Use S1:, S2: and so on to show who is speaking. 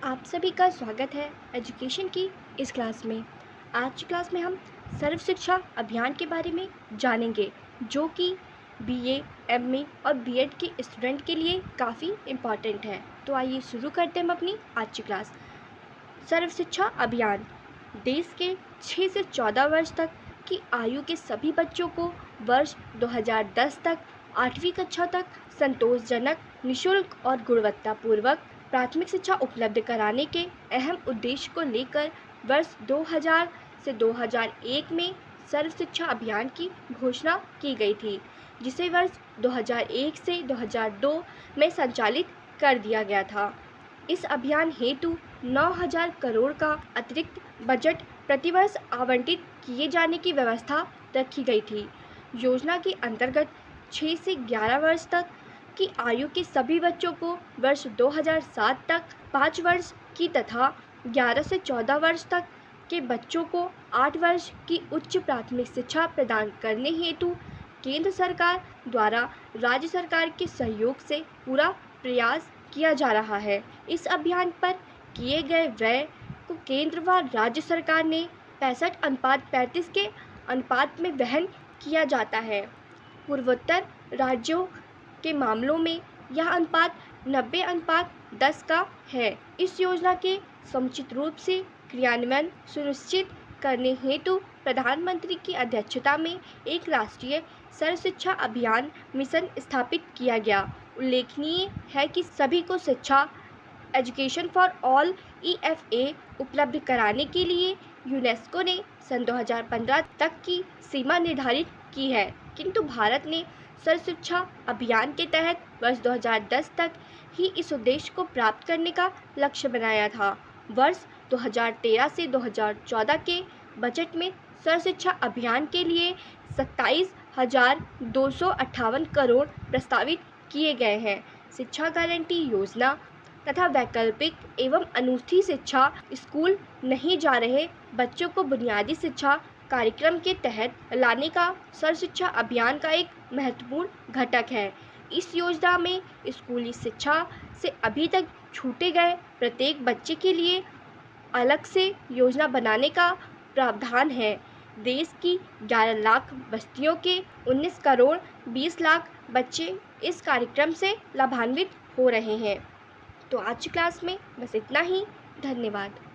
S1: आप सभी का स्वागत है एजुकेशन की इस क्लास में। आज की क्लास में हम सर्व शिक्षा अभियान के बारे में जानेंगे, जो कि बीए, एमए और बीएड के स्टूडेंट के लिए काफ़ी इम्पॉर्टेंट है। तो आइए शुरू करते हैं हम अपनी आज की क्लास। सर्व शिक्षा अभियान देश के 6 से 14 वर्ष तक की आयु के सभी बच्चों को वर्ष 2010 तक 8वीं कक्षा तक संतोषजनक, निःशुल्क और गुणवत्तापूर्वक प्राथमिक शिक्षा उपलब्ध कराने के अहम उद्देश्य को लेकर वर्ष 2000 से 2001 में सर्व शिक्षा अभियान की घोषणा की गई थी, जिसे वर्ष 2001 से 2002 में संचालित कर दिया गया था। इस अभियान हेतु 9,000 करोड़ का अतिरिक्त बजट प्रतिवर्ष आवंटित किए जाने की व्यवस्था रखी गई थी। योजना के अंतर्गत 6 से 11 वर्ष तक की आयु के सभी बच्चों को वर्ष 2007 तक 5 वर्ष की तथा 11 से 14 वर्ष तक के बच्चों को 8 वर्ष की उच्च प्राथमिक शिक्षा प्रदान करने हेतु केंद्र सरकार द्वारा राज्य सरकार के सहयोग से पूरा प्रयास किया जा रहा है। इस अभियान पर किए गए व्यय को केंद्र व राज्य सरकार ने 65:35 के अनुपात में वहन किया जाता है। पूर्वोत्तर राज्यों के मामलों में यह अनुपात 90:10 का है। इस योजना के समुचित रूप से क्रियान्वयन सुनिश्चित करने हेतु प्रधानमंत्री की अध्यक्षता में एक राष्ट्रीय सर्व शिक्षा अभियान मिशन स्थापित किया गया। उल्लेखनीय है कि सभी को शिक्षा एजुकेशन फॉर ऑल EFA उपलब्ध कराने के लिए यूनेस्को ने सन 2015 तक की सीमा निर्धारित की है, किंतु भारत ने सर्व शिक्षा अभियान के तहत वर्ष 2010 तक ही इस उद्देश्य को प्राप्त करने का लक्ष्य बनाया था। वर्ष 2013 से 2014 के बजट में सर्व शिक्षा अभियान के लिए 27,258 करोड़ प्रस्तावित किए गए हैं। शिक्षा गारंटी योजना तथा वैकल्पिक एवं अनूठी शिक्षा स्कूल नहीं जा रहे बच्चों को बुनियादी शिक्षा कार्यक्रम के तहत लाने का सर्व शिक्षा अभियान का एक महत्वपूर्ण घटक है। इस योजना में स्कूली शिक्षा से अभी तक छूटे गए प्रत्येक बच्चे के लिए अलग से योजना बनाने का प्रावधान है। देश की 11 लाख बस्तियों के 19 करोड़ 20 लाख बच्चे इस कार्यक्रम से लाभान्वित हो रहे हैं। तो आज की क्लास में बस इतना ही। धन्यवाद।